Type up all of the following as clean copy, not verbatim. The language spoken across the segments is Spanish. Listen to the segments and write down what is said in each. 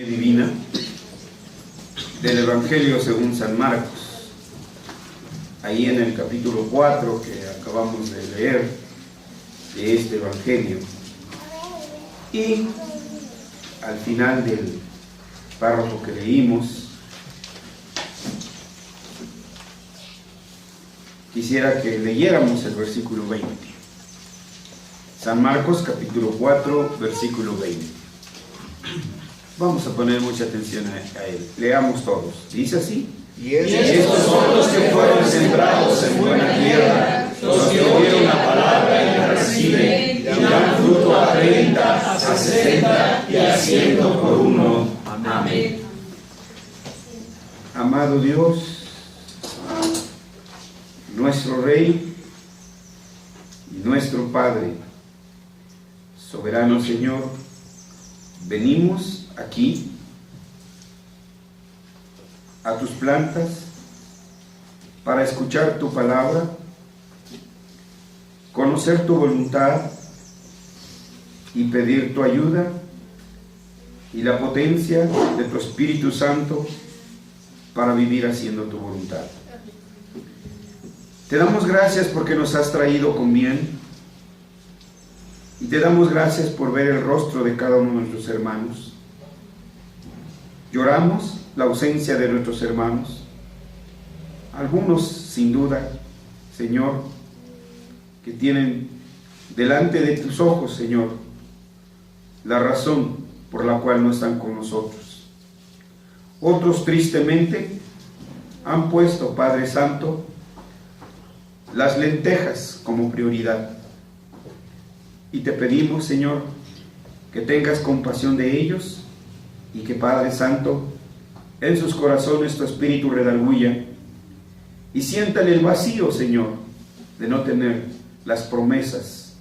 Divina del Evangelio según San Marcos, ahí en el capítulo 4 que acabamos de leer de este Evangelio, y al final del párrafo que leímos quisiera que leyéramos el versículo 20. San Marcos capítulo 4 versículo 20. Vamos a poner mucha atención a él. Leamos todos. Dice así: Y estos son los que fueron sembrados en buena tierra, los que oyen la palabra y la reciben, y dan fruto a 30, a 60 y a 100 por uno. Amén. Amado Dios, nuestro Rey y nuestro Padre, soberano Señor, venimos aquí a tus plantas para escuchar tu palabra, conocer tu voluntad y pedir tu ayuda y la potencia de tu Espíritu Santo para vivir haciendo tu voluntad. Te damos gracias porque nos has traído con bien y te damos gracias por ver el rostro de cada uno de nuestros hermanos. Lloramos la ausencia de nuestros hermanos, algunos sin duda, Señor, que tienen delante de tus ojos, Señor, la razón por la cual no están con nosotros. Otros tristemente han puesto, Padre Santo, las lentejas como prioridad. Y te pedimos, Señor, que tengas compasión de ellos y que, Padre Santo, en sus corazones tu Espíritu redarguya y sientan el vacío, Señor, de no tener las promesas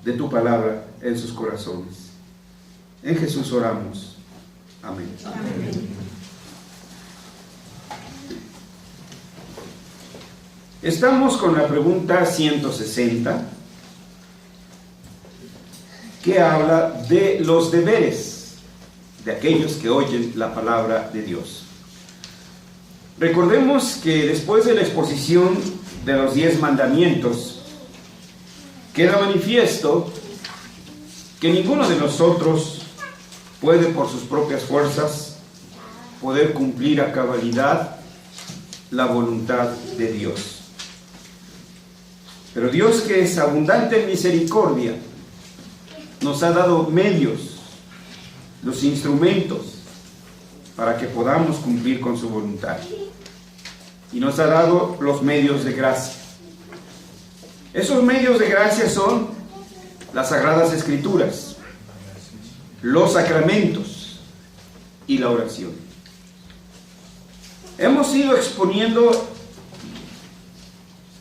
de tu palabra en sus corazones. En Jesús oramos. Amén. Amén. Estamos con la pregunta 160, que habla de los deberes de aquellos que oyen la palabra de Dios. Recordemos que después de la exposición de los 10 mandamientos, queda manifiesto que ninguno de nosotros puede por sus propias fuerzas poder cumplir a cabalidad la voluntad de Dios. Pero Dios, que es abundante en misericordia, nos ha dado medios, los instrumentos para que podamos cumplir con su voluntad. Y nos ha dado los medios de gracia. Esos medios de gracia son las Sagradas Escrituras, los sacramentos y la oración. Hemos ido exponiendo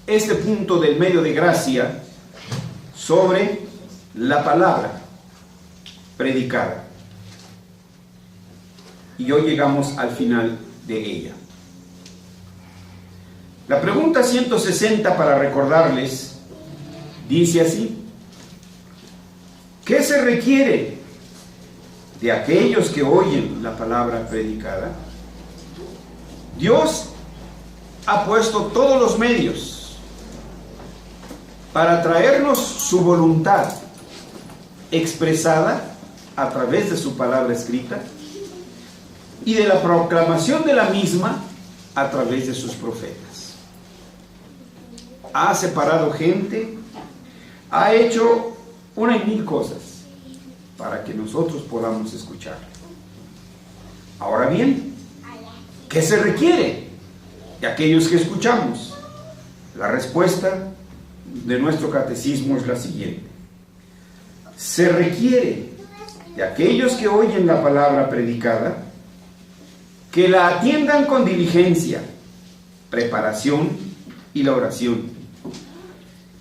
este punto del medio de gracia sobre la palabra predicada. Y hoy llegamos al final de ella. La pregunta 160, para recordarles, dice así: ¿qué se requiere de aquellos que oyen la palabra predicada? Dios ha puesto todos los medios para traernos su voluntad expresada a través de su palabra escrita y de la proclamación de la misma a través de sus profetas. Ha separado gente, ha hecho una y mil cosas para que nosotros podamos escuchar. Ahora bien, ¿qué se requiere de aquellos que escuchamos? La respuesta de nuestro catecismo es la siguiente: se requiere de aquellos que oyen la palabra predicada que la atiendan con diligencia, preparación y la oración,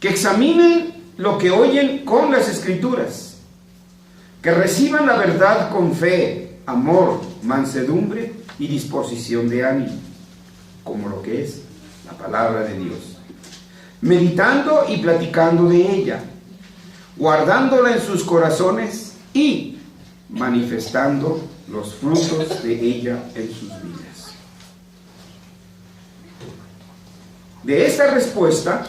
que examinen lo que oyen con las Escrituras, que reciban la verdad con fe, amor, mansedumbre y disposición de ánimo, como lo que es la palabra de Dios, meditando y platicando de ella, guardándola en sus corazones y manifestando los frutos de ella en sus vidas. De esta respuesta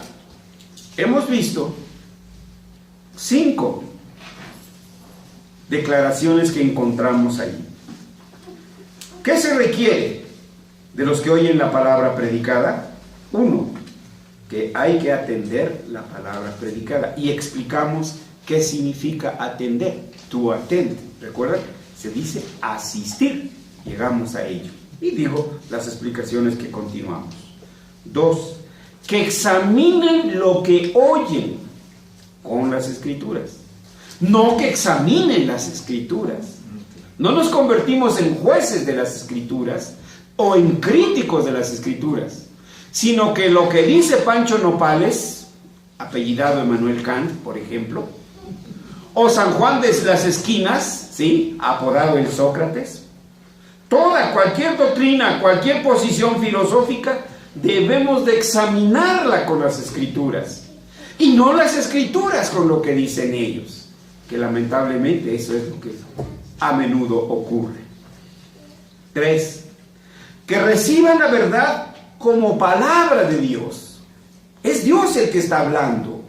hemos visto 5 declaraciones que encontramos ahí. ¿Qué se requiere de los que oyen la palabra predicada? 1, que hay que atender la palabra predicada. Y explicamos qué significa atender. To attend. ¿Recuerdan? Se dice asistir. Llegamos a ello. Y digo las explicaciones que continuamos. 2, que examinen lo que oyen con las Escrituras. No que examinen las Escrituras. No nos convertimos en jueces de las Escrituras o en críticos de las Escrituras, sino que lo que dice Pancho Nopales, apellidado Emmanuel Kant, por ejemplo, o San Juan de las Esquinas, ¿sí?, apodado el Sócrates, cualquier doctrina, cualquier posición filosófica, debemos de examinarla con las Escrituras, y no las Escrituras con lo que dicen ellos, que lamentablemente eso es lo que a menudo ocurre. 3, que reciban la verdad como palabra de Dios. Es Dios el que está hablando,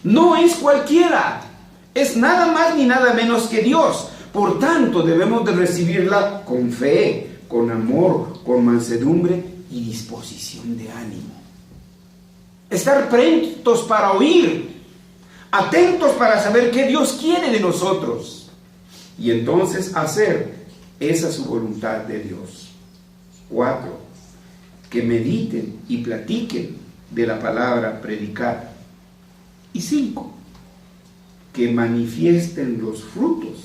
no es cualquiera, es nada más ni nada menos que Dios. Por tanto, debemos de recibirla con fe, con amor, con mansedumbre y disposición de ánimo. Estar prontos para oír, atentos para saber qué Dios quiere de nosotros, y entonces hacer esa su voluntad de Dios. 4, que mediten y platiquen de la palabra predicada. Y 5, que manifiesten los frutos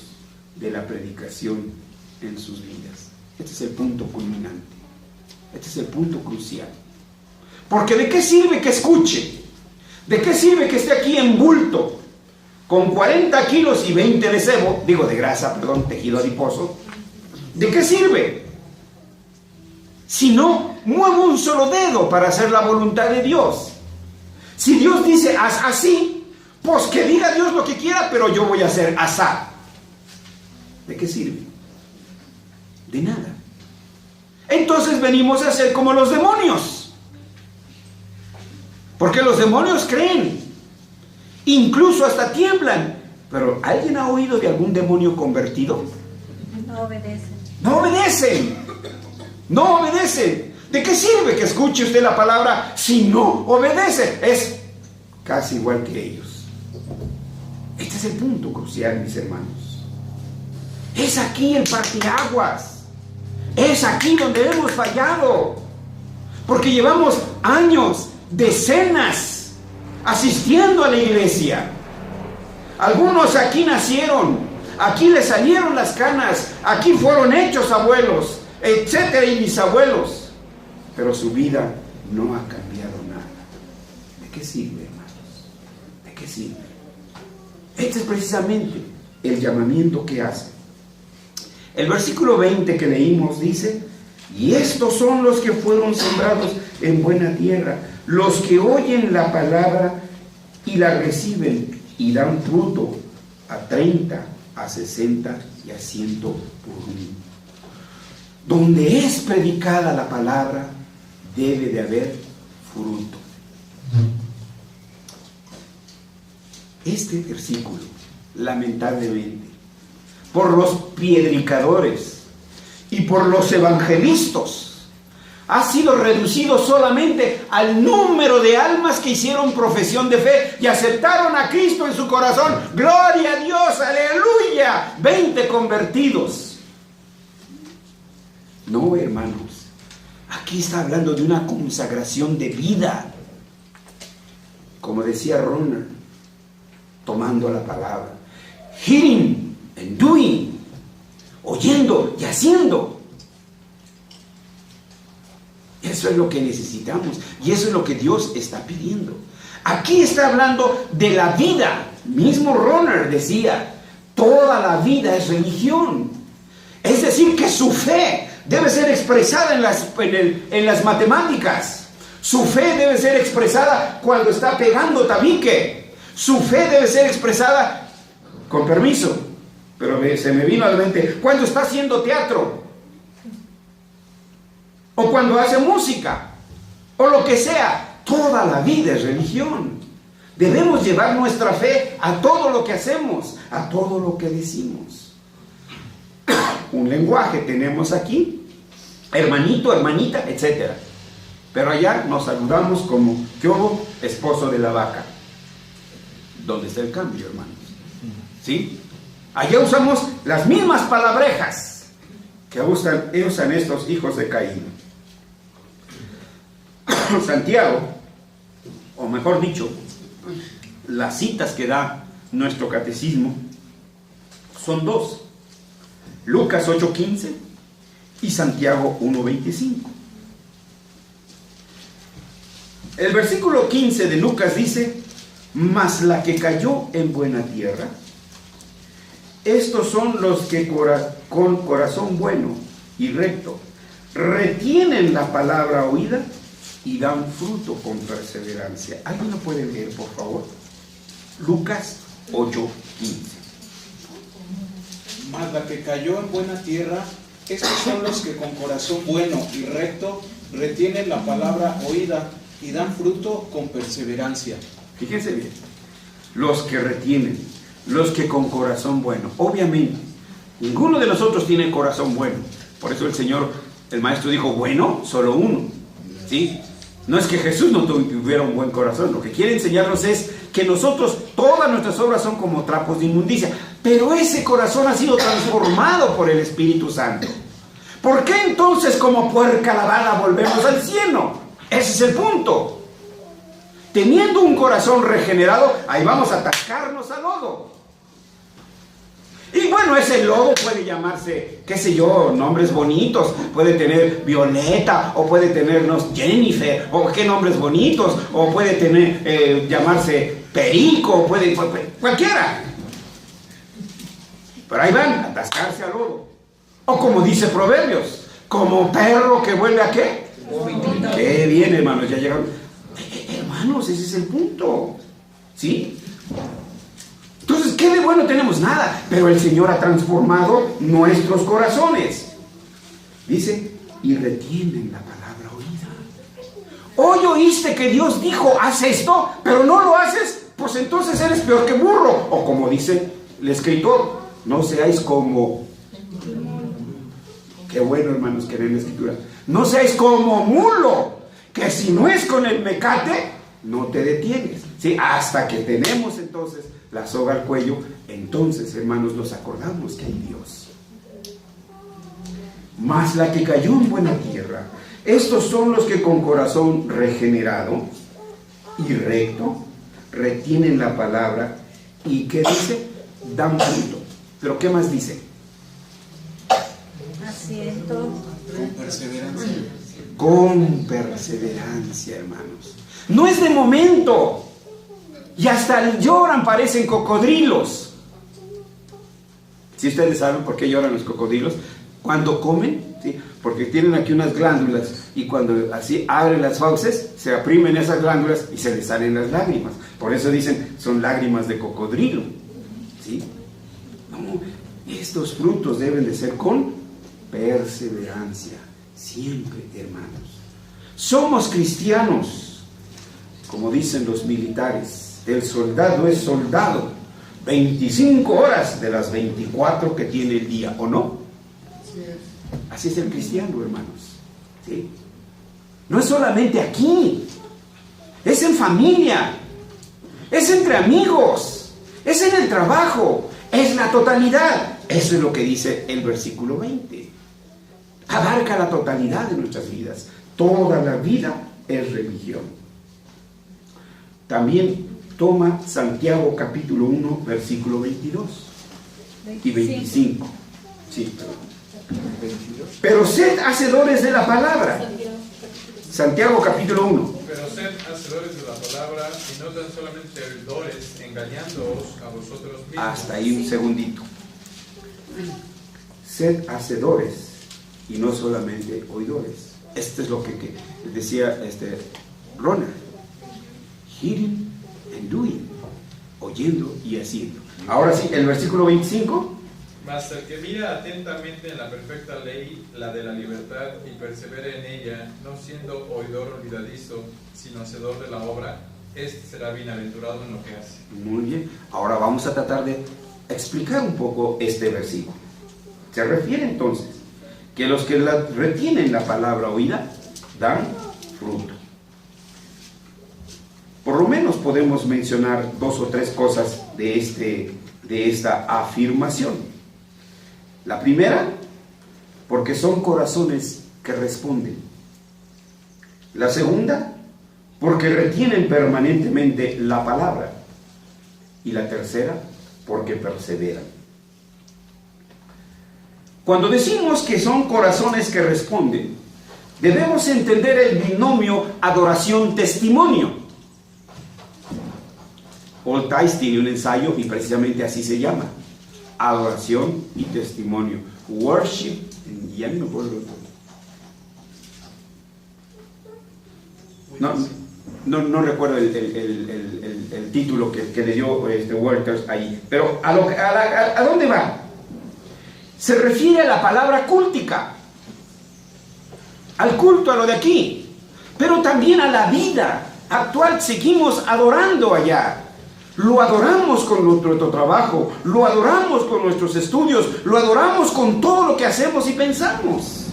de la predicación en sus vidas. Este es el punto culminante. Este es el punto crucial. Porque ¿de qué sirve que escuche? ¿De qué sirve que esté aquí en bulto, con 40 kilos y 20 de sebo, de grasa, tejido adiposo? ¿De qué sirve? Si no muevo un solo dedo para hacer la voluntad de Dios. Si Dios dice haz así, pues que diga Dios lo que quiera, pero yo voy a hacer asá. ¿De qué sirve? De nada. Entonces venimos a ser como los demonios. Porque los demonios creen, incluso hasta tiemblan. Pero ¿alguien ha oído de algún demonio convertido? No obedecen. No obedecen. No obedecen. ¿De qué sirve que escuche usted la palabra si no obedece? Es casi igual que ellos. Este es el punto crucial, mis hermanos. Es aquí el parteaguas. Es aquí donde hemos fallado. Porque llevamos años, decenas, asistiendo a la iglesia. Algunos aquí nacieron, aquí les salieron las canas, aquí fueron hechos abuelos, etcétera, y bisabuelos. Pero su vida no ha cambiado nada. ¿De qué sirve, hermanos? ¿De qué sirve? Este es precisamente el llamamiento que hace. El versículo 20 que leímos dice: y estos son los que fueron sembrados en buena tierra, los que oyen la palabra y la reciben y dan fruto a 30, a 60 y a 100 por uno. Donde es predicada la palabra, debe de haber fruto. Este versículo, lamentablemente, por los piedricadores y por los evangelistas, ha sido reducido solamente al número de almas que hicieron profesión de fe y aceptaron a Cristo en su corazón. ¡Gloria a Dios! ¡Aleluya! 20 convertidos. No, hermanos. Aquí está hablando de una consagración de vida. Como decía Ronald, tomando la palabra. Hearing and doing. Oyendo y haciendo. Eso es lo que necesitamos y eso es lo que Dios está pidiendo. Aquí está hablando de la vida. Mismo Ronald decía, toda la vida es religión. Es decir, que su fe debe ser expresada en las matemáticas. Su fe debe ser expresada cuando está pegando tabique. Su fe debe ser expresada, con permiso, Pero se me vino a la mente, cuando está haciendo teatro, o cuando hace música, o lo que sea, toda la vida es religión. Debemos llevar nuestra fe a todo lo que hacemos, a todo lo que decimos. Un lenguaje tenemos aquí, hermanito, hermanita, etc. Pero allá nos saludamos como ¿qué hubo? Esposo de la vaca. ¿Dónde está el cambio, hermanos? ¿Sí? Allá usamos las mismas palabrejas que usan estos hijos de Caín. Santiago, o mejor dicho, las citas que da nuestro catecismo son dos: Lucas 8:15 y Santiago 1:25. El versículo 15 de Lucas dice: mas la que cayó en buena tierra, estos son los que con corazón bueno y recto retienen la palabra oída y dan fruto con perseverancia. ¿Alguien lo puede leer, por favor? Lucas 8:15. Mas la que cayó en buena tierra, estos son los que con corazón bueno y recto retienen la palabra oída y dan fruto con perseverancia. Fíjense bien, los que retienen, los que con corazón bueno. Obviamente, ninguno de nosotros tiene corazón bueno. Por eso el Señor, el Maestro dijo, bueno, solo uno. ¿Sí? No es que Jesús no tuviera un buen corazón. Lo que quiere enseñarnos es que nosotros, todas nuestras obras son como trapos de inmundicia. Pero ese corazón ha sido transformado por el Espíritu Santo. ¿Por qué entonces como puerca lavada volvemos al cieno? Ese es el punto. Teniendo un corazón regenerado, ahí vamos a atascarnos al lodo. Y bueno, ese lodo puede llamarse, qué sé yo, nombres bonitos. Puede tener Violeta, o puede tenernos Jennifer, o qué nombres bonitos. O puede tener, llamarse Perico, puede cualquiera. Pero ahí van, a atascarse al lodo. O como dice Proverbios, como perro que vuelve a ¿qué? Qué bien, hermanos, ya llegaron. Hermanos, ese es el punto. ¿Sí? Entonces, ¿qué de bueno tenemos? Nada. Pero el Señor ha transformado nuestros corazones. Dice, y retienen la palabra oída. Hoy oíste que Dios dijo, haz esto, pero no lo haces, pues entonces eres peor que burro. O como dice el escritor, no seáis como... Qué bueno, hermanos, que leen la escritura. No seáis como mulo, que si no es con el mecate, no te detienes. ¿Sí? Hasta que tenemos entonces la soga al cuello, entonces, hermanos, nos acordamos que hay Dios. Mas la que cayó en buena tierra, estos son los que con corazón regenerado y recto retienen la palabra y ¿qué dice? Dan fruto. Pero ¿qué más dice? Asiento. Con perseverancia. Con perseverancia, hermanos. No es de momento. Y hasta lloran, parecen cocodrilos. Si ustedes saben por qué lloran los cocodrilos, cuando comen, ¿sí? Porque tienen aquí unas glándulas y cuando así abren las fauces, se aprimen esas glándulas y se les salen las lágrimas. Por eso dicen, son lágrimas de cocodrilo. ¿Sí? No, estos frutos deben de ser con perseverancia. Siempre, hermanos. Somos cristianos, como dicen los militares. El soldado es soldado 25 horas de las 24 que tiene el día, ¿o no? Así es el cristiano, hermanos. ¿Sí? No es solamente aquí, es en familia, es entre amigos, es en el trabajo, es la totalidad. Eso es lo que dice el versículo 20. Abarca la totalidad de nuestras vidas. Toda la vida es religión. También toma Santiago capítulo 1, versículo 22 y 25. Sí, pero sed hacedores de la palabra. Santiago capítulo 1. Pero sed hacedores de la palabra y no tan solamente oidores, engañándoos a vosotros mismos. Hasta ahí un segundito. Sed hacedores y no solamente oidores. Esto es lo que decía Ronald. Hearing and doing. Oyendo y haciendo. Ahora sí, el versículo 25. Mas el que mira atentamente en la perfecta ley, la de la libertad, y persevera en ella, no siendo oidor olvidadizo, sino hacedor de la obra, este será bienaventurado en lo que hace. Muy bien. Ahora vamos a tratar de explicar un poco este versículo. Se refiere entonces que los que retienen la palabra oída dan fruto. Por lo menos podemos mencionar 2 o 3 cosas de esta afirmación. La primera, porque son corazones que responden. La segunda, porque retienen permanentemente la palabra. Y la tercera, porque perseveran. Cuando decimos que son corazones que responden, debemos entender el binomio adoración-testimonio. Oltais tiene un ensayo y precisamente así se llama: adoración y testimonio. Worship, ya no me acuerdo. No recuerdo el título que le dio Walters ahí. Pero ¿a dónde va? Se refiere a la palabra cúltica, al culto, a lo de aquí, pero también a la vida actual. Seguimos adorando allá. Lo adoramos con nuestro trabajo, lo adoramos con nuestros estudios, lo adoramos con todo lo que hacemos y pensamos.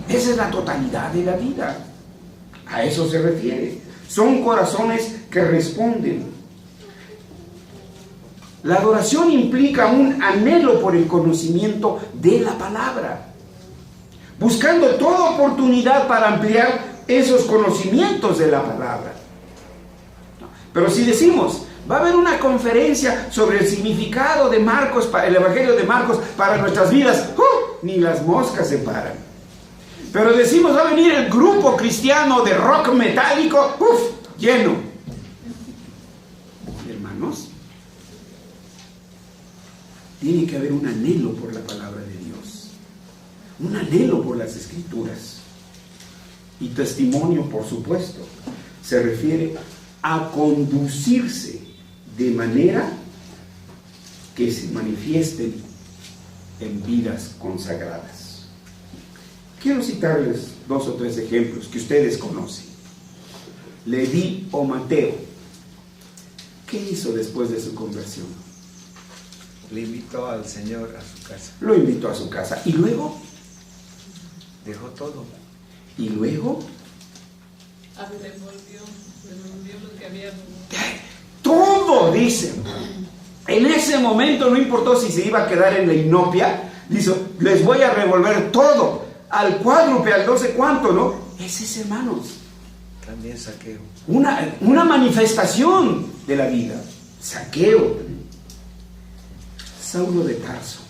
Esa es la totalidad de la vida. A eso se refiere. Son corazones que responden. La adoración implica un anhelo por el conocimiento de la palabra, buscando toda oportunidad para ampliar esos conocimientos de la palabra. Pero si decimos, va a haber una conferencia sobre el significado de Marcos, el Evangelio de Marcos para nuestras vidas, ni las moscas se paran. Pero decimos, va a venir el grupo cristiano de rock metálico, lleno. Hermanos, tiene que haber un anhelo por la palabra de Dios, un anhelo por las Escrituras. Y testimonio, por supuesto, se refiere a conducirse de manera que se manifiesten en vidas consagradas. Quiero citarles 2 o 3 ejemplos que ustedes conocen. Leví o Mateo, ¿qué hizo después de su conversión? Le invitó al Señor a su casa. Lo invitó a su casa. ¿Y luego? Dejó todo. ¿Y luego? Devolvió lo que había. Todo, dicen. En ese momento no importó si se iba a quedar en la inopia. Dice, les voy a revolver todo. Al cuádruple, al 12 cuánto, ¿no? Ese es, hermanos, También Saqueo. una manifestación de la vida. Saqueo. Saulo de Tarso.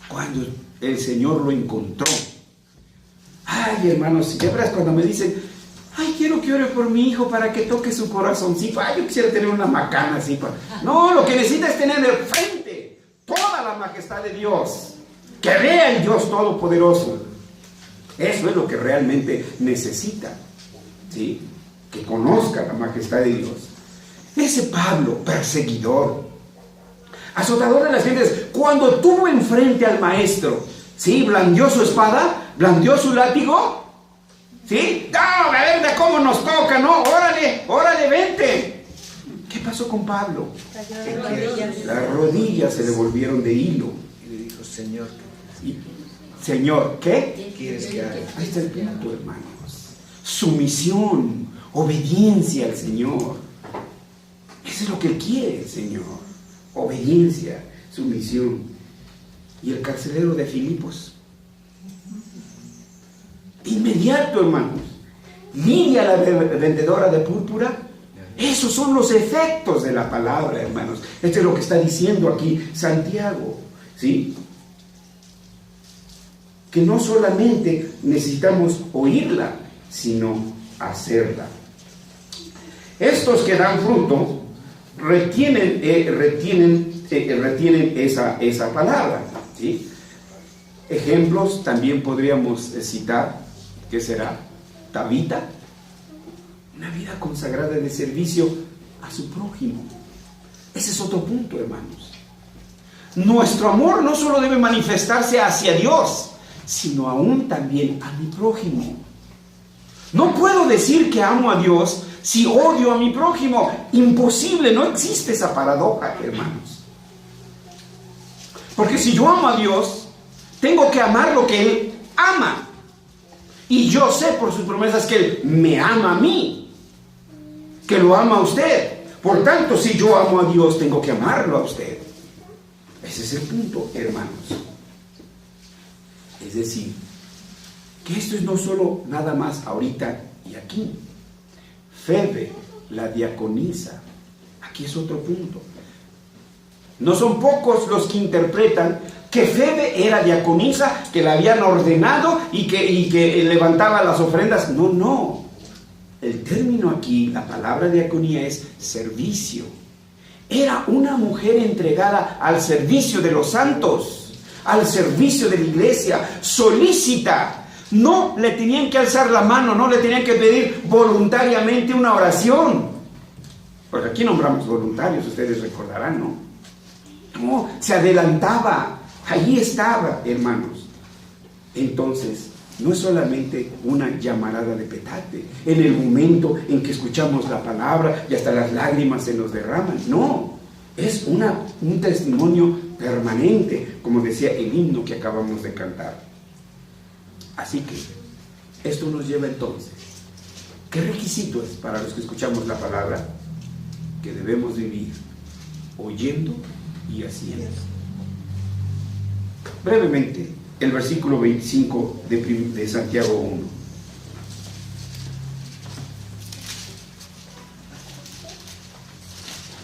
Cuando el Señor lo encontró. Ay, hermanos, ya verás cuando me dicen, ay, quiero que ore por mi hijo para que toque su corazoncito. Ay, yo quisiera tener una macana así. No, lo que necesita es tener de frente toda la majestad de Dios. Que vea el Dios Todopoderoso. Eso es lo que realmente necesita, ¿sí? Que conozca la majestad de Dios. Ese Pablo, perseguidor, azotador de las gentes, cuando tuvo enfrente al maestro, ¿sí? Blandió su espada, blandió su látigo, ¿sí? ¡No! A ver de cómo nos toca, ¿no? ¡Órale, vente! ¿Qué pasó con Pablo? Cayó de rodillas. Las rodillas se le volvieron de hilo. Y le dijo, Señor, Señor, ¿qué? ¿qué quieres que haga? Ahí está el punto, hermanos. Sumisión, obediencia al Señor. Eso es lo que Él quiere, Señor. Obediencia, sumisión. Y el carcelero de Filipos. Inmediato, hermanos. Lidia, la vendedora de púrpura. Esos son los efectos de la palabra, hermanos. Esto es lo que está diciendo aquí Santiago, ¿sí? Que no solamente necesitamos oírla, sino hacerla. Estos que dan fruto retienen esa palabra, ¿sí? Ejemplos también podríamos citar, ¿qué será? Tabita, una vida consagrada de servicio a su prójimo. Ese es otro punto, hermanos. nuestro amor no solo debe manifestarse hacia Dios, sino aún también a mi prójimo. No puedo decir que amo a Dios si odio a mi prójimo. Imposible, no existe esa paradoja, hermanos. Porque si yo amo a Dios, tengo que amar lo que Él ama. Y yo sé por sus promesas que Él me ama a mí, que lo ama a usted. Por tanto, si yo amo a Dios, tengo que amarlo a usted. Ese es el punto, hermanos. Es decir, que esto es no solo nada más ahorita y aquí. Febe, la diaconisa, aquí es otro punto. No son pocos los que interpretan que Febe era diaconisa, que la habían ordenado y que levantaba las ofrendas. No, no. El término aquí, la palabra diaconía, es servicio. Era una mujer entregada al servicio de los santos, al servicio de la iglesia, solícita. No le tenían que alzar la mano, no le tenían que pedir voluntariamente una oración. Porque aquí nombramos voluntarios, ustedes recordarán, ¿no? No, se adelantaba, allí estaba, hermanos. Entonces, no es solamente una llamarada de petate, en el momento en que escuchamos la palabra y hasta las lágrimas se nos derraman. No, es un testimonio permanente, como decía el himno que acabamos de cantar. Así que, esto nos lleva entonces, ¿qué requisito es para los que escuchamos la palabra? Que debemos vivir oyendo y haciendo. Brevemente, el versículo 25 de Santiago 1.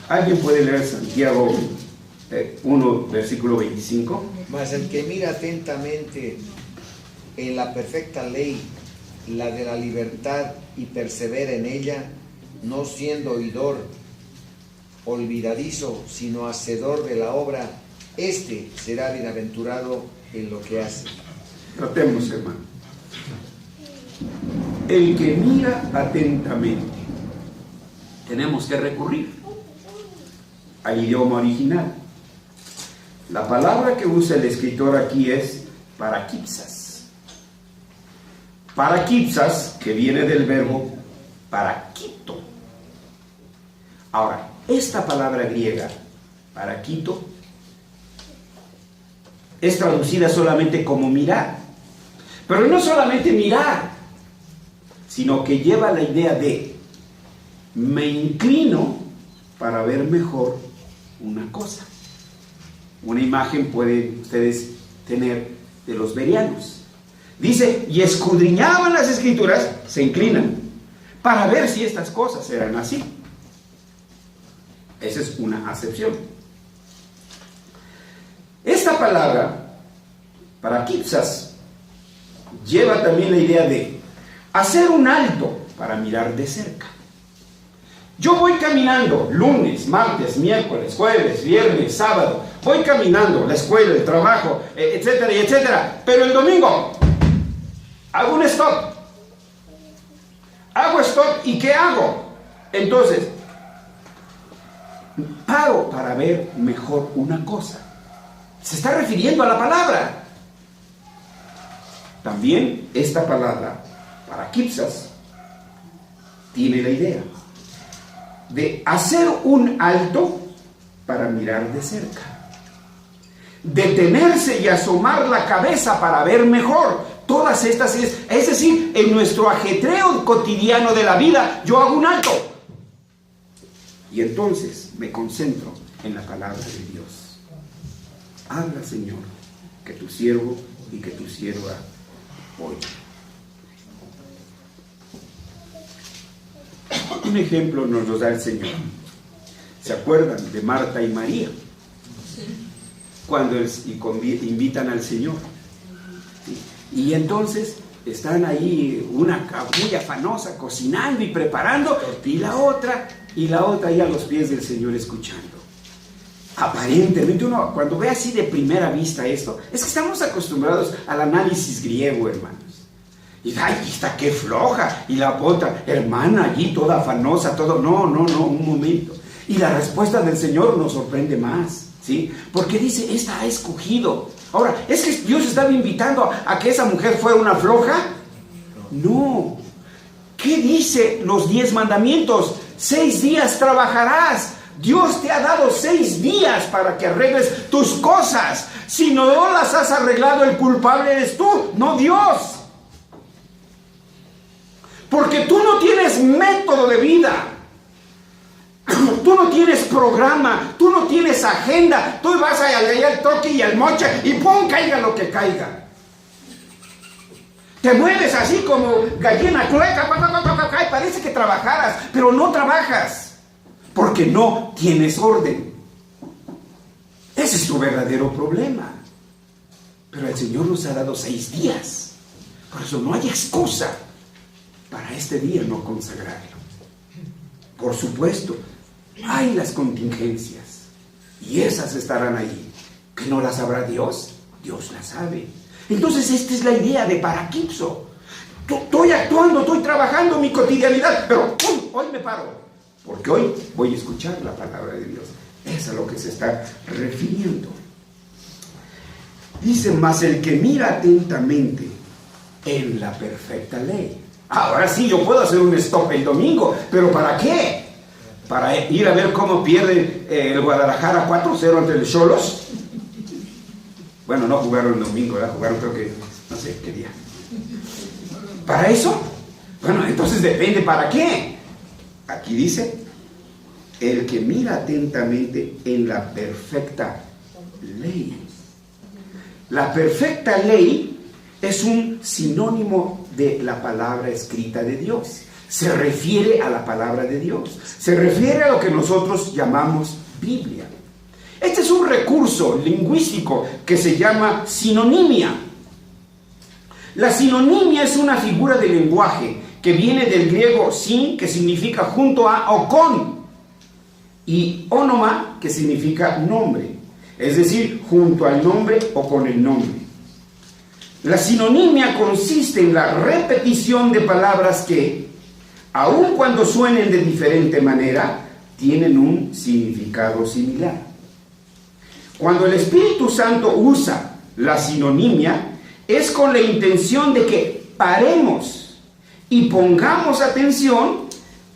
¿Alguien puede leer Santiago 1, versículo 25? Mas el que mira atentamente en la perfecta ley, la de la libertad, y persevera en ella, no siendo oidor olvidadizo, sino hacedor de la obra, este será bienaventurado en lo que hace. Tratemos, hermano. El que mira atentamente. Tenemos que recurrir al idioma original. La palabra que usa el escritor aquí es parakipsas. Parakipsas, que viene del verbo parakito. Ahora, esta palabra griega, parakito, es traducida solamente como mirar. Pero no solamente mirar, sino que lleva la idea de me inclino para ver mejor una cosa. Una imagen pueden ustedes tener de los bereanos. Dice, y escudriñaban las escrituras, se inclinan, para ver si estas cosas eran así. Esa es una acepción. Esta palabra, parakipsas, lleva también la idea de hacer un alto para mirar de cerca. Yo voy caminando lunes, martes, miércoles, jueves, viernes, sábado. Voy caminando la escuela, el trabajo, etcétera y etcétera. Pero el domingo hago un stop. Hago stop y ¿qué hago? Entonces, paro para ver mejor una cosa. Se está refiriendo a la palabra. También esta palabra, parakipsas, tiene la idea de hacer un alto para mirar de cerca, detenerse y asomar la cabeza para ver mejor. Todas estas, es decir, en nuestro ajetreo cotidiano de la vida, yo hago un alto y entonces me concentro en la palabra de Dios. Habla, Señor, que tu siervo y que tu sierva oye. Un ejemplo nos lo da el Señor. ¿Se acuerdan de Marta y María? Cuando invitan al Señor. Y entonces están ahí, una muy afanosa, cocinando y preparando, y la otra ahí a los pies del Señor escuchando. Aparentemente uno, cuando ve así de primera vista esto, es que estamos acostumbrados al análisis griego, hermanos. Y ay, está qué floja. Y la otra, hermana, allí toda afanosa, todo. No, un momento. Y la respuesta del Señor nos sorprende más. ¿sí? Porque dice, esta ha escogido. Ahora, ¿es que Dios estaba invitando a que esa mujer fuera una floja? No. ¿Qué dice los 10 mandamientos? 6 días trabajarás. Dios te ha dado 6 días para que arregles tus cosas. Si no las has arreglado, el culpable eres tú, no Dios. Porque tú no tienes método de vida. Tú no tienes programa, tú no tienes agenda. Tú vas allá al toque y al moche y ¡pum! Caiga lo que caiga. Te mueves así como gallina clueca, parece que trabajaras, pero no trabajas, porque no tienes orden. Ese es tu verdadero problema. Pero el Señor nos ha dado 6 días. Por eso no hay excusa para este día no consagrarlo. Por supuesto, hay las contingencias, y esas estarán ahí. ¿Que no las sabrá Dios? Dios las sabe. Entonces esta es la idea de paraquipso. Estoy actuando, estoy trabajando mi cotidianidad, pero ¡pum! Hoy me paro, porque hoy voy a escuchar la palabra de Dios. Es a lo que se está refiriendo. Dice, mas el que mira atentamente en la perfecta ley. Ahora sí, yo puedo hacer un stop el domingo, pero ¿para qué? ¿Para ir a ver cómo pierde el Guadalajara 4-0 ante el Xolos? Bueno, no jugaron el domingo, ¿verdad? Jugaron creo que, no sé qué día. ¿Para eso? Bueno, entonces depende para qué. Aquí dice, el que mira atentamente en la perfecta ley. La perfecta ley es un sinónimo de la palabra escrita de Dios. Se refiere a la palabra de Dios. Se refiere a lo que nosotros llamamos Biblia. Este es un recurso lingüístico que se llama sinonimia. La sinonimia es una figura de lenguaje que viene del griego sin, que significa junto a o con, y onoma, que significa nombre, es decir, junto al nombre o con el nombre. La sinonimia consiste en la repetición de palabras que, aun cuando suenen de diferente manera, tienen un significado similar. Cuando el Espíritu Santo usa la sinonimia, es con la intención de que paremos y pongamos atención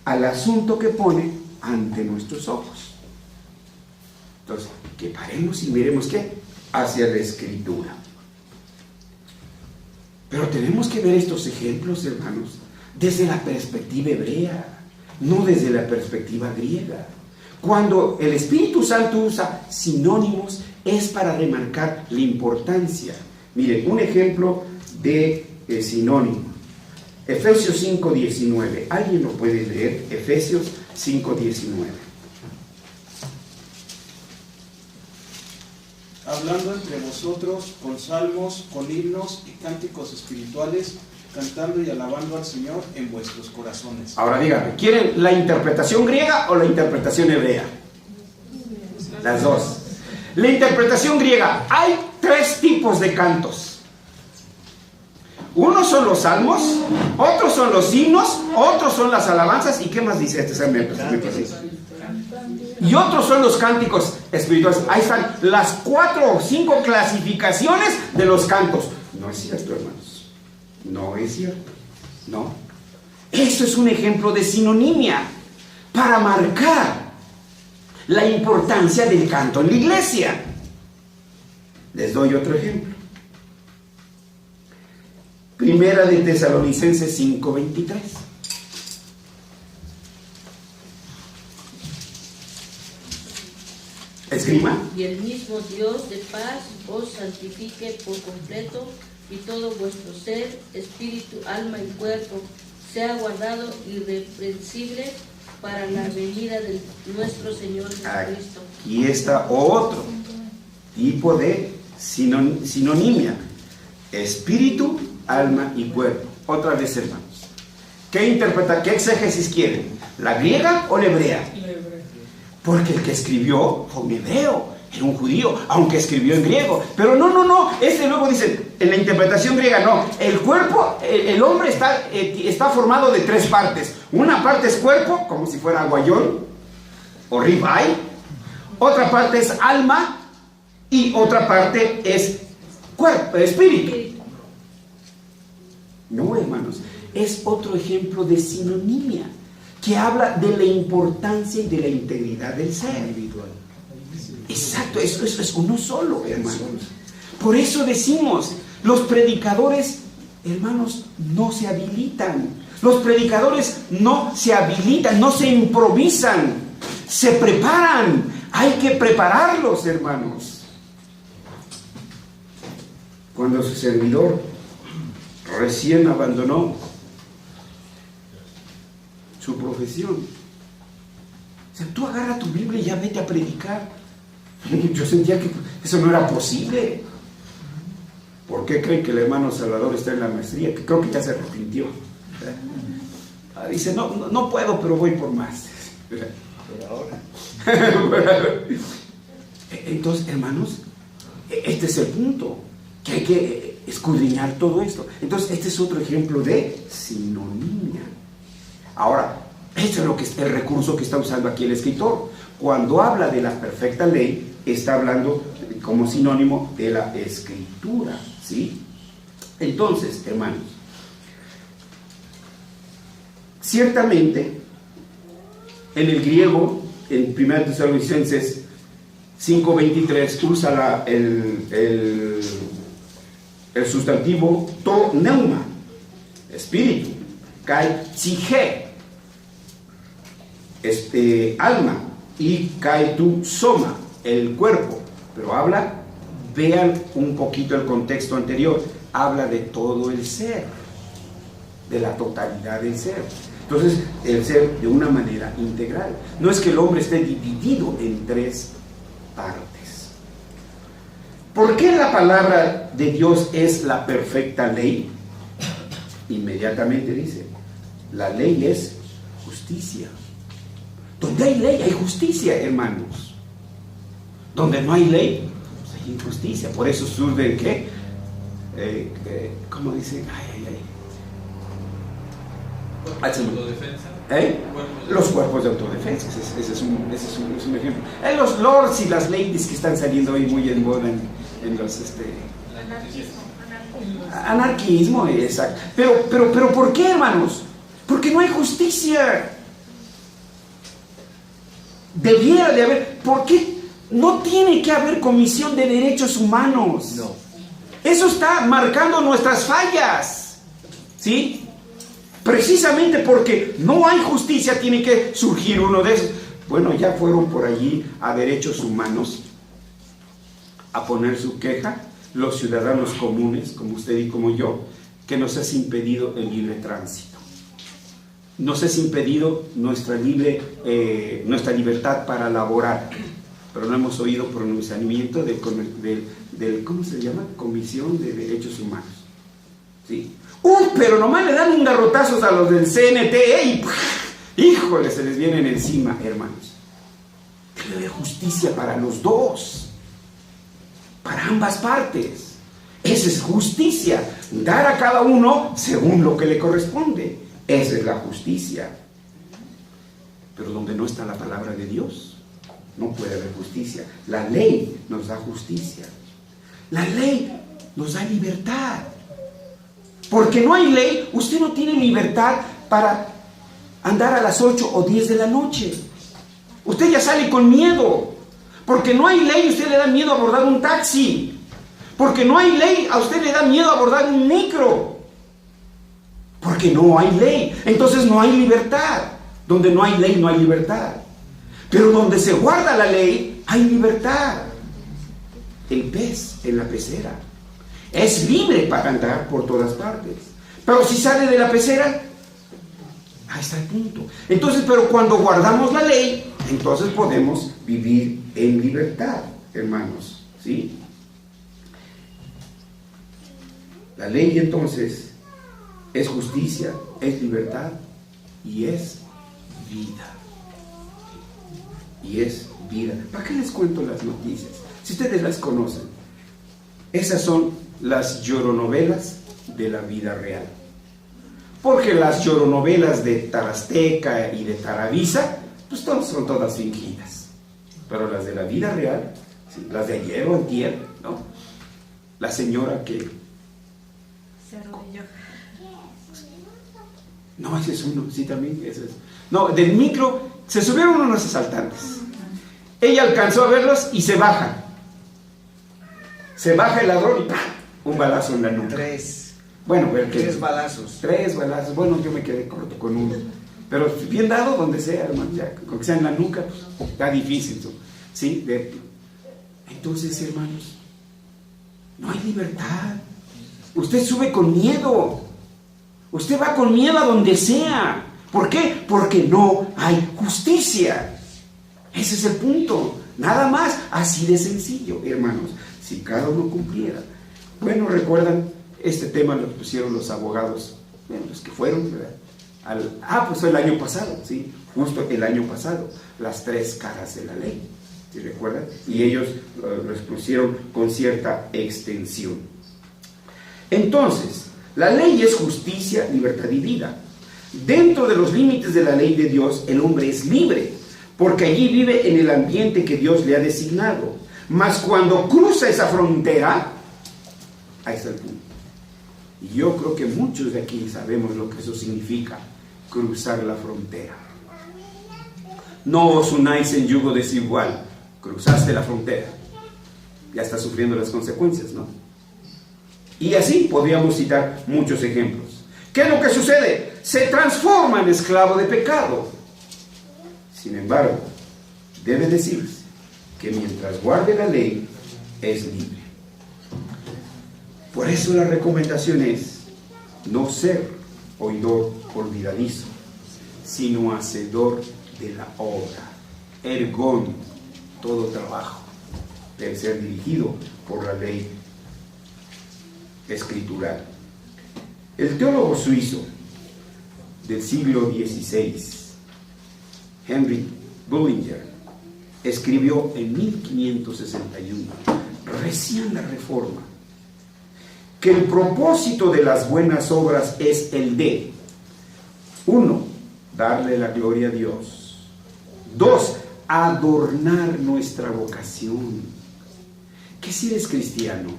al asunto que pone ante nuestros ojos. Entonces, que paremos y miremos ¿qué? Hacia la Escritura. Pero tenemos que ver estos ejemplos, hermanos, desde la perspectiva hebrea, no desde la perspectiva griega. Cuando el Espíritu Santo usa sinónimos, es para remarcar la importancia. Miren, un ejemplo de sinónimo. Efesios 5:19. ¿Alguien lo puede leer? Efesios 5:19. Hablando entre vosotros con salmos, con himnos y cánticos espirituales, cantando y alabando al Señor en vuestros corazones. Ahora díganme, ¿quieren la interpretación griega o la interpretación hebrea? Las dos. La interpretación griega, hay 3 tipos de cantos. Unos son los salmos, otros son los himnos, otros son las alabanzas, ¿y qué más dice este? Y otros son los cánticos espirituales. Ahí están las 4 o 5 clasificaciones de los cantos. No es cierto, hermanos. No es cierto. No. Eso es un ejemplo de sinonimia para marcar la importancia del canto en la iglesia. Les doy otro ejemplo. Primera de Tesalonicenses 5:23. Esgrima. Y el mismo Dios de paz os santifique por completo, y todo vuestro ser, espíritu, alma y cuerpo sea guardado irreprensible para la venida de nuestro Señor Jesucristo. Aquí está otro tipo de sinonimia: espíritu, alma y cuerpo. Otra vez, hermanos, ¿qué exégesis quieren? ¿La griega o la hebrea? Porque el que escribió fue un hebreo, era un judío, aunque escribió en griego. Pero no, luego dice, en la interpretación griega no, el cuerpo, el hombre está formado de 3 partes. Una parte es cuerpo, como si fuera guayón o ribeye. Otra parte es alma, y otra parte es cuerpo, espíritu. No, hermanos, es otro ejemplo de sinonimia que habla de la importancia y de la integridad del ser individual. Exacto, eso es uno solo, hermanos. Por eso decimos, los predicadores, hermanos, no se habilitan. Los predicadores no se habilitan, no se improvisan, se preparan. Hay que prepararlos, hermanos. Cuando su servidor recién abandonó su profesión, o sea, tú agarra tu Biblia y ya vete a predicar. Yo sentía que eso no era posible. ¿Por qué creen que el hermano Salvador está en la maestría? Que creo que ya se arrepintió. Dice, no puedo, pero voy por más. Pero ahora. Entonces, hermanos, este es el punto, que hay que escudriñar todo esto. Entonces, este es otro ejemplo de sinonimia. Ahora, este es lo que es el recurso que está usando aquí el escritor. Cuando habla de la perfecta ley, está hablando como sinónimo de la escritura, ¿sí? Entonces, hermanos, ciertamente, en el griego, en 1 Tesalonicenses 5:23, usa el sustantivo to neuma, espíritu, kai psique, alma, y kai tu soma, el cuerpo. Pero habla, vean un poquito el contexto anterior, habla de todo el ser, de la totalidad del ser. Entonces, el ser de una manera integral. No es que el hombre esté dividido en tres partes. ¿Por qué la palabra de Dios es la perfecta ley? Inmediatamente dice, la ley es justicia. Donde hay ley, hay justicia, hermanos. Donde no hay ley, pues hay injusticia. Por eso surge, ¿qué? ¿Cómo dice? Los cuerpos de autodefensa. Ese es un ejemplo. Los lords y las ladies que están saliendo hoy muy en moda en los anarquismo, exacto. Pero ¿por qué, hermanos? Porque no hay justicia. Debiera de haber. ¿Por qué? No tiene que haber comisión de derechos humanos. No. Eso está marcando nuestras fallas, ¿sí? Precisamente porque no hay justicia, tiene que surgir uno de esos. Bueno, ya fueron por allí a derechos humanos a poner su queja los ciudadanos comunes, como usted y como yo, que nos es impedido el libre tránsito. Nos es impedido nuestra libertad para laborar. Pero no hemos oído pronunciamiento del ¿cómo se llama? Comisión de Derechos Humanos. ¿Sí? Pero nomás le dan un garrotazos a los del CNT y híjole, se les vienen encima, hermanos. Debe haber justicia para los dos, para ambas partes. Esa es justicia, dar a cada uno según lo que le corresponde. Esa es la justicia. Pero donde no está la palabra de Dios, no puede haber justicia. La ley nos da justicia. La ley nos da libertad. Porque no hay ley, usted no tiene libertad para andar a las 8 o 10 de la noche. Usted ya sale con miedo. Porque no hay ley, a usted le da miedo abordar un taxi. Porque no hay ley, a usted le da miedo abordar un micro. Porque no hay ley. Entonces no hay libertad. Donde no hay ley, no hay libertad. Pero donde se guarda la ley, hay libertad. El pez en la pecera es libre para andar por todas partes. Pero si sale de la pecera, ahí está el punto. Entonces, pero cuando guardamos la ley, entonces podemos vivir en libertad, hermanos. ¿Sí? La ley entonces es justicia, es libertad y es vida. Y es vida. ¿Para qué les cuento las noticias? Si ustedes las conocen. Esas son las lloronovelas de la vida real. Porque las lloronovelas de Tarasteca y de Taravisa, pues son todas fingidas. Pero las de la vida real ¿sí? Las de ayer o antier, ¿no? La señora que... Se arrodilló. No, ese es uno, sí, también, ese es. No, del micro, se subieron unos asaltantes. Ella alcanzó a verlos y se baja. Se baja el ladrón y ¡pam! Un balazo en la nuca. Bueno, pero que... 3 balazos. 3 balazos. Bueno, yo me quedé corto con uno. Pero bien dado donde sea, hermano, ya, con que sea en la nuca, pues, está difícil, ¿sí? Entonces, hermanos, no hay libertad. Usted sube con miedo. Usted va con miedo a donde sea. ¿Por qué? Porque no hay justicia. Ese es el punto. Nada más, así de sencillo, hermanos. Si cada uno cumpliera. Bueno, recuerdan, este tema lo pusieron los abogados, bueno, los que fueron, ¿verdad? Pues el año pasado, ¿sí? Justo el año pasado, las 3 caras de la ley, ¿sí recuerdan? Y ellos lo expusieron con cierta extensión. Entonces, la ley es justicia, libertad y vida. Dentro de los límites de la ley de Dios, el hombre es libre, porque allí vive en el ambiente que Dios le ha designado. Mas cuando cruza esa frontera, ahí está el punto. Y yo creo que muchos de aquí sabemos lo que eso significa, cruzar la frontera. No os unáis en yugo desigual. Cruzaste la frontera. Ya estás sufriendo las consecuencias, ¿no? Y así podríamos citar muchos ejemplos. ¿Qué es lo que sucede? Se transforma en esclavo de pecado. Sin embargo, debe decirse que mientras guarde la ley, es libre. Por eso la recomendación es no ser oidor olvidadizo, sino hacedor de la obra. Ergón, todo trabajo debe ser dirigido por la ley escritural. El teólogo suizo del siglo XVI, Henry Bullinger, escribió en 1561, recién la Reforma, que el propósito de las buenas obras es el de 1. Darle la gloria a Dios. 2. Adornar nuestra vocación. Que si eres cristiano,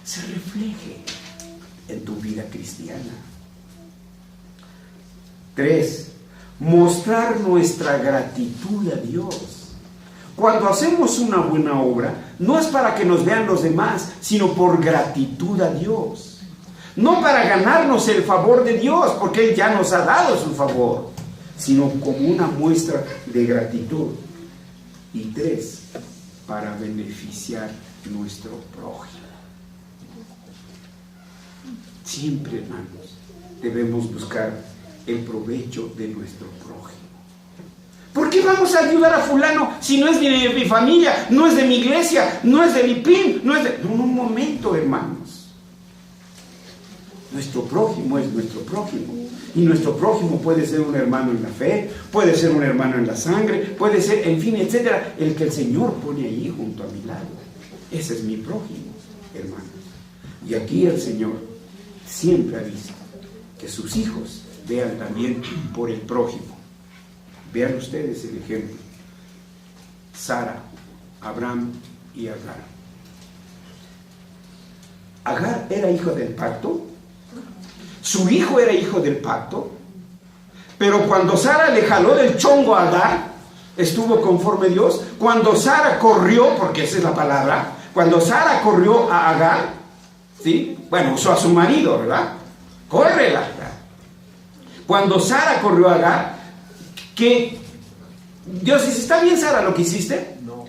se refleje en tu vida cristiana. 3. Mostrar nuestra gratitud a Dios. Cuando hacemos una buena obra, no es para que nos vean los demás, sino por gratitud a Dios. No para ganarnos el favor de Dios, porque Él ya nos ha dado su favor, sino como una muestra de gratitud. Y 3, para beneficiar nuestro prójimo. Siempre, hermanos, debemos buscar el provecho de nuestro prójimo. ¿Por qué vamos a ayudar a fulano si no es de mi familia, no es de mi iglesia, no es de mi PIN, no es de... No, un momento, hermanos. Nuestro prójimo es nuestro prójimo. Y nuestro prójimo puede ser un hermano en la fe, puede ser un hermano en la sangre, puede ser, en fin, etcétera, el que el Señor pone ahí junto a mi lado. Ese es mi prójimo, hermanos. Y aquí el Señor siempre ha visto que sus hijos vean también por el prójimo. Vean ustedes el ejemplo. Sara, Abraham y Agar. Agar era hijo del pacto. Su hijo era hijo del pacto. Pero cuando Sara le jaló del chongo a Agar, estuvo conforme a Dios. Cuando Sara corrió, porque esa es la palabra, cuando Sara corrió a Agar, ¿sí? Bueno, usó a su marido, ¿verdad? Córrela, ¿verdad? Cuando Sara corrió a Agar, que Dios dice, ¿está bien, Sara, lo que hiciste? No,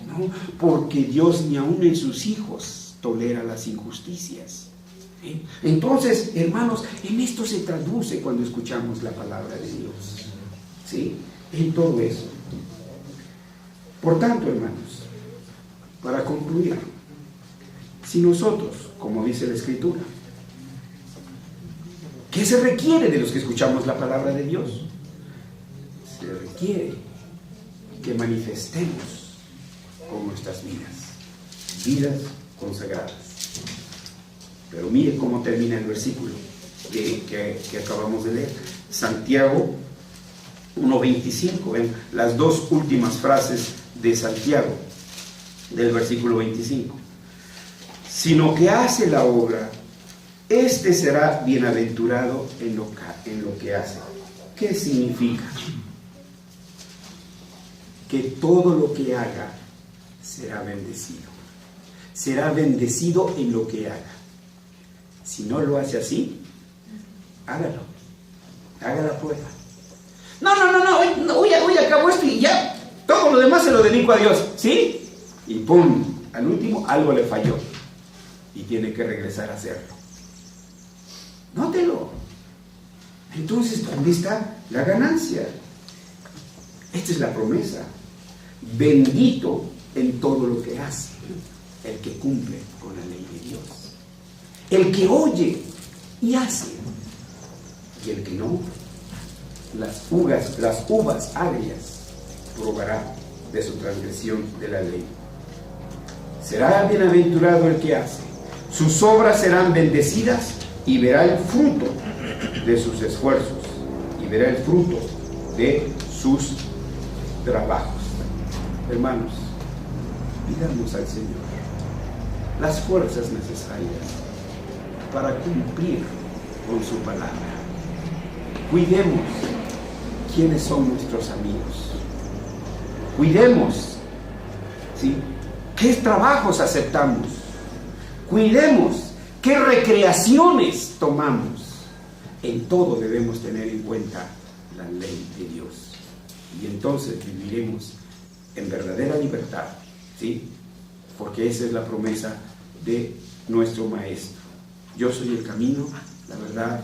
porque Dios ni aún en sus hijos tolera las injusticias. ¿Sí? Entonces, hermanos, en esto se traduce cuando escuchamos la palabra de Dios. ¿Sí? En todo eso. Por tanto, hermanos, para concluir, si nosotros, como dice la Escritura, ¿qué se requiere de los que escuchamos la palabra de Dios? Se requiere que manifestemos con nuestras vidas consagradas. Pero mire cómo termina el versículo que acabamos de leer. Santiago 1:25, ven las dos últimas frases de Santiago. del versículo 25. Sino que hace la obra, este será bienaventurado en lo que hace. ¿Qué significa? Que todo lo que haga será bendecido. Será bendecido en lo que haga. Si no lo hace así, hágalo. Haga la prueba. No, hoy acabó esto y ya, todo lo demás se lo dedico a Dios. ¿Sí? Y pum, al último algo le falló. Y tiene que regresar a hacerlo. Nótelo. Entonces, ¿dónde está la ganancia? Esta es la promesa. Bendito en todo lo que hace el que cumple con la ley de Dios. El que oye y hace. Y el que no, las uvas agrias probará de su transgresión de la ley. Será bienaventurado el que hace. Sus obras serán bendecidas y verá el fruto de sus esfuerzos y verá el fruto de sus trabajos. Hermanos, pidamos al Señor las fuerzas necesarias para cumplir con su palabra. Cuidemos quiénes son nuestros amigos. Cuidemos, ¿sí?, qué trabajos aceptamos. Cuidemos qué recreaciones tomamos. En todo debemos tener en cuenta la ley de Dios. Y entonces viviremos en verdadera libertad, ¿sí? Porque esa es la promesa de nuestro Maestro. Yo soy el camino, la verdad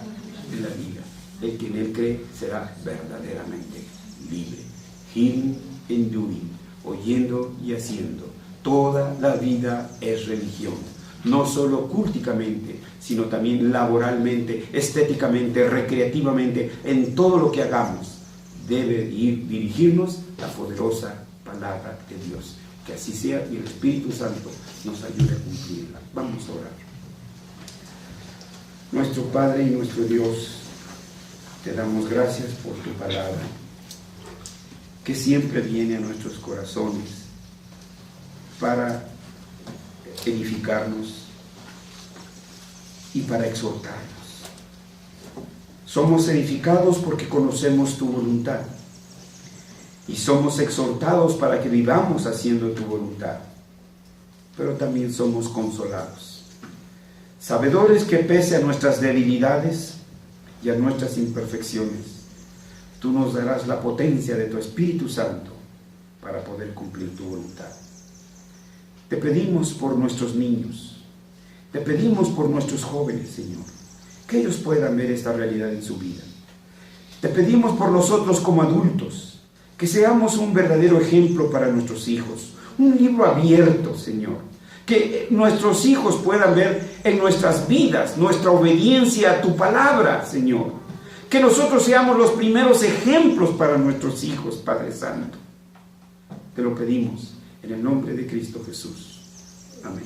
y la vida. El que en él cree será verdaderamente libre. Hearing and doing, oyendo y haciendo. Toda la vida es religión. No solo culticamente, sino también laboralmente, estéticamente, recreativamente, en todo lo que hagamos. Debe dirigirnos la poderosa palabra de Dios. Que así sea y el Espíritu Santo nos ayude a cumplirla. Vamos a orar. Nuestro Padre y nuestro Dios, te damos gracias por tu palabra, que siempre viene a nuestros corazones para edificarnos y para exhortarnos. Somos edificados porque conocemos tu voluntad y somos exhortados para que vivamos haciendo tu voluntad, pero también somos consolados, sabedores que pese a nuestras debilidades y a nuestras imperfecciones, tú nos darás la potencia de tu Espíritu Santo para poder cumplir tu voluntad. Te pedimos por nuestros niños, te pedimos por nuestros jóvenes, Señor, que ellos puedan ver esta realidad en su vida. Te pedimos por nosotros como adultos, que seamos un verdadero ejemplo para nuestros hijos, un libro abierto, Señor, que nuestros hijos puedan ver en nuestras vidas nuestra obediencia a tu palabra, Señor, que nosotros seamos los primeros ejemplos para nuestros hijos, Padre Santo. Te lo pedimos en el nombre de Cristo Jesús. Amén.